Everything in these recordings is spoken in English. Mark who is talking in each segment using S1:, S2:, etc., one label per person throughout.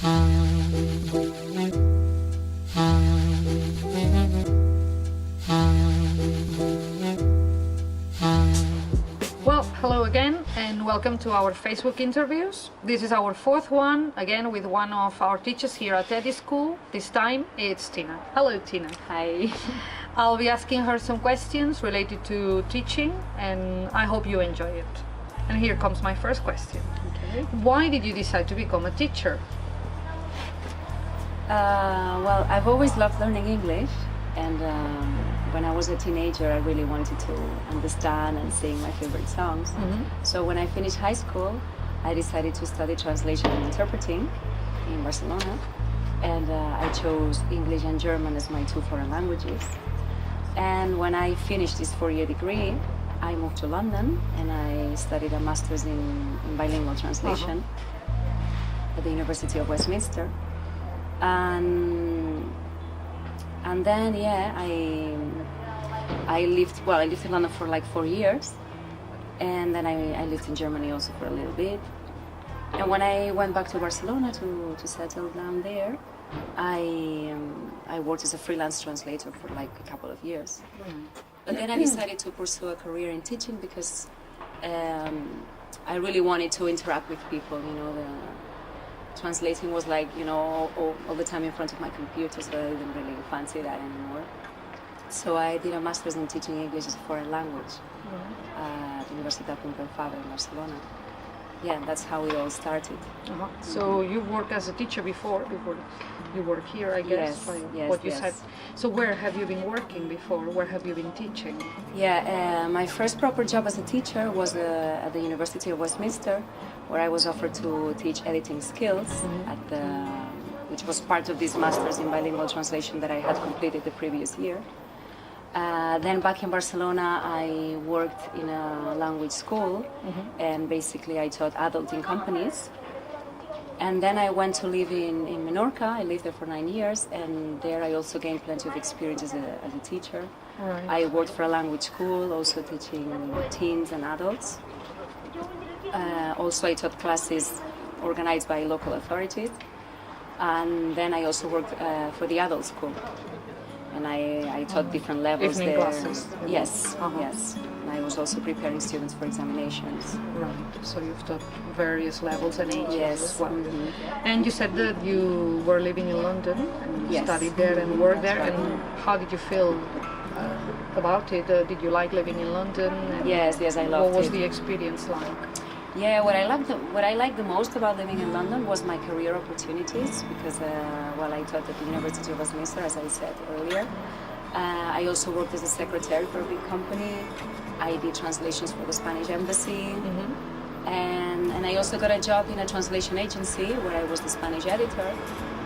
S1: Well, hello again and welcome to our Facebook interviews. This is our fourth one, again with one of our teachers here at Teddy School. This time it's Tina. Hello Tina.
S2: Hi.
S1: I'll be asking her some questions related to teaching and I hope you enjoy it. And here comes my first question.
S2: Okay.
S1: Why did you decide to become a teacher?
S2: Well, I've always loved learning English, and when I was a teenager, I really wanted to understand and sing my favorite songs. So when I finished high school, I decided to study translation and interpreting in Barcelona, and I chose English and German as my two foreign languages. And when I finished this 4-year degree, I moved to London and I studied a master's in bilingual translation at the University of Westminster. And then I lived in London for like 4 years, and then I lived in Germany also for a little bit. And when I went back to Barcelona to settle down there, I worked as a freelance translator for like a couple of years. But then I decided to pursue a career in teaching because I really wanted to interact with people. You know, translating was like, you know, all the time in front of my computer, so I didn't really fancy that anymore. So I did a master's in teaching English as a foreign language at Universitat Pompeu Fabra in Barcelona. Yeah, that's how it all started.
S1: So you worked as a teacher before you work here, I guess,
S2: yes,
S1: what you said. So where have you been working before? Where have you been teaching?
S2: Yeah, my first proper job as a teacher was at the University of Westminster, where I was offered to teach editing skills, which was part of this master's in bilingual translation that I had completed the previous year. Then back in Barcelona, I worked in a language school, and basically I taught adult in companies. And then I went to live in Menorca. I lived there for 9 years, and there I also gained plenty of experience as a teacher.
S1: Right.
S2: I worked for a language school, also teaching teens and adults. Also I taught classes organized by local authorities. And then I also worked for the adult school. And I taught different levels
S1: Evening
S2: there.
S1: classes.
S2: Yes, yes. And I was also preparing students for examinations.
S1: Right. So you've taught various levels and ages
S2: Yes.
S1: as well. And you said that you were living in London and
S2: Yes.
S1: studied there and worked there.
S2: That's right.
S1: And how did you feel about it? Did you like living in London? And
S2: Yes, I loved it.
S1: What was the experience like?
S2: Yeah, what I liked the most about living in London was my career opportunities because, I taught at the University of Westminster, as I said earlier. I also worked as a secretary for a big company. I did translations for the Spanish embassy. And I also got a job in a translation agency where I was the Spanish editor,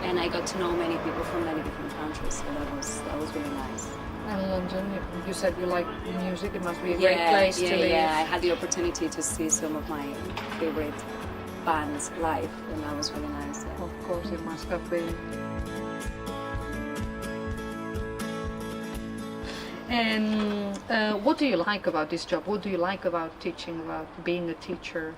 S2: and I got to know many people from many different countries, so that was really nice.
S1: And London, you said you like music, it must be a great place to live.
S2: Yeah, I had the opportunity to see some of my favorite bands live, and that was really nice. Yeah.
S1: Of course, it must have been. And what do you like about this job? What do you like about teaching, about being a teacher?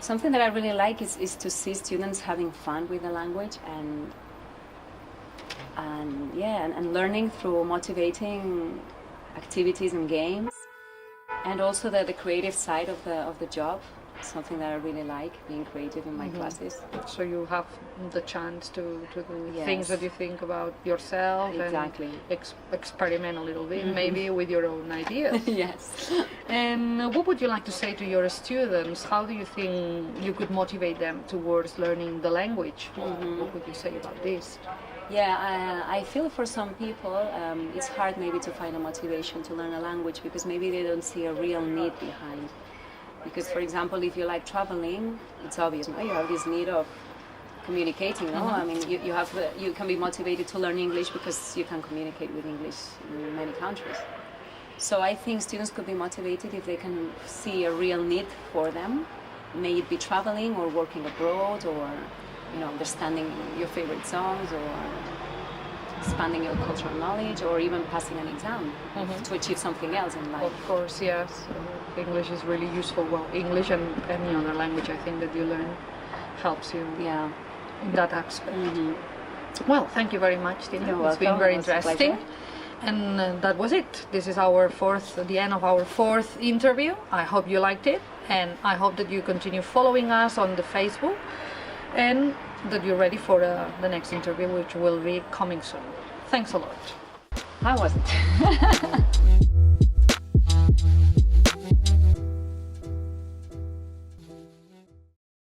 S2: Something that I really like is to see students having fun with the language and learning through motivating activities and games, and also the creative side of the job. Something that I really like, being creative in my classes.
S1: So you have the chance to do
S2: Yes.
S1: things that you think about yourself
S2: Exactly.
S1: and experiment a little bit, maybe with your own ideas.
S2: Yes.
S1: And what would you like to say to your students? How do you think you could motivate them towards learning the language? What would you say about this?
S2: Yeah, I feel for some people it's hard maybe to find a motivation to learn a language because maybe they don't see a real need behind. Because, for example, if you like traveling, it's obvious, no? You have this need of communicating, no? I mean, you can be motivated to learn English because you can communicate with English in many countries. So I think students could be motivated if they can see a real need for them, may it be traveling or working abroad or, understanding your favorite songs or expanding your cultural knowledge or even passing an exam to achieve something else in life.
S1: Of course, yes. English is really useful. Well, English and any other language I think that you learn helps you
S2: Yeah.
S1: in that aspect. Well, thank you very much, Tina.
S2: You're
S1: It's been
S2: welcome.
S1: very
S2: It was a
S1: interesting.
S2: pleasure.
S1: And that was it. This is the end of our fourth interview. I hope you liked it, and I hope that you continue following us on the Facebook, and that you're ready for the next interview, which will be coming soon. Thanks a lot.
S2: How was it?